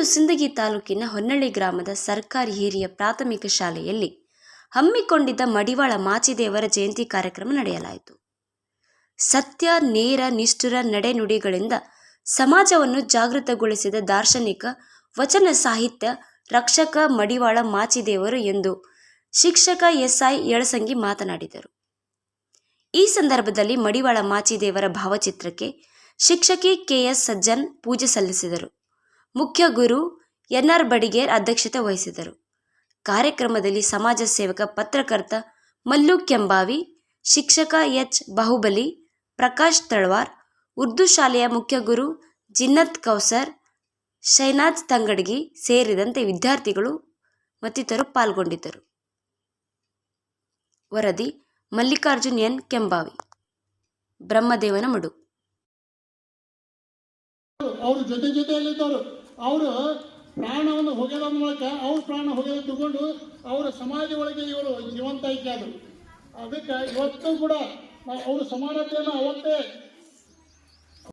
ಸಿಂದಗಿ ತಾಲೂಕಿನ ಹೊನ್ನಳ್ಳಿ ಗ್ರಾಮದ ಸರ್ಕಾರಿ ಹಿರಿಯ ಪ್ರಾಥಮಿಕ ಶಾಲೆಯಲ್ಲಿ ಹಮ್ಮಿಕೊಂಡಿದ್ದ ಮಡಿವಾಳ ಮಾಚಿದೇವರ ಜಯಂತಿ ಕಾರ್ಯಕ್ರಮ ನಡೆಯಲಾಯಿತು. ಸತ್ಯ, ನೇರ, ನಿಷ್ಠುರ ನಡೆನುಡಿಗಳಿಂದ ಸಮಾಜವನ್ನು ಜಾಗೃತಗೊಳಿಸಿದ ದಾರ್ಶನಿಕ, ವಚನ ಸಾಹಿತ್ಯ ರಕ್ಷಕ ಮಡಿವಾಳ ಮಾಚಿದೇವರು ಎಂದು ಶಿಕ್ಷಕ ಎಸ್ಐ ಯಳಸಂಗಿ ಮಾತನಾಡಿದರು. ಈ ಸಂದರ್ಭದಲ್ಲಿ ಮಡಿವಾಳ ಮಾಚಿದೇವರ ಭಾವಚಿತ್ರಕ್ಕೆ ಶಿಕ್ಷಕಿ ಕೆಎಸ್ ಸಜ್ಜನ್ ಪೂಜೆ ಸಲ್ಲಿಸಿದರು. ಮುಖ್ಯ ಗುರು ಎನ್ಆರ್ ಬಡಿಗೇರ್ ಅಧ್ಯಕ್ಷತೆ ವಹಿಸಿದರು. ಕಾರ್ಯಕ್ರಮದಲ್ಲಿ ಸಮಾಜ ಸೇವಕ, ಪತ್ರಕರ್ತ ಮಲ್ಲು ಕೆಂಬಾವಿ, ಶಿಕ್ಷಕ ಎಚ್ ಬಾಹುಬಲಿ, ಪ್ರಕಾಶ್ ತಳವಾರ್, ಉರ್ದು ಶಾಲೆಯ ಮುಖ್ಯ ಗುರು ಜಿನ್ನತ್ ಕೌಸರ್, ಶೈನಾಜ್ ತಂಗಡಗಿ ಸೇರಿದಂತೆ ವಿದ್ಯಾರ್ಥಿಗಳು ಮತ್ತಿತರರು ಪಾಲ್ಗೊಂಡಿದ್ದರು. ವರದಿ ಮಲ್ಲಿಕಾರ್ಜುನ್ ಎನ್ ಕೆಂಬಾವಿ, ಬ್ರಹ್ಮದೇವನ ಮಡು. ಅವರು ಜೊತೆಯಲ್ಲಿದ್ದವರು ಅವರು ಪ್ರಾಣವನ್ನು ಹೊಗೆದ ಮೂಲಕ ಅವ್ರ ಪ್ರಾಣ ಹೊಗೆದು ತಗೊಂಡು ಅವರ ಸಮಾಜ ಒಳಗೆ ಇವರು ಜೀವಂತ ಆಯ್ಕೆ ಆದರು. ಅದಕ್ಕೆ ಇವತ್ತು ಕೂಡ ಅವರು ಸಮಾನತೆಯನ್ನು ಅವತ್ತೇ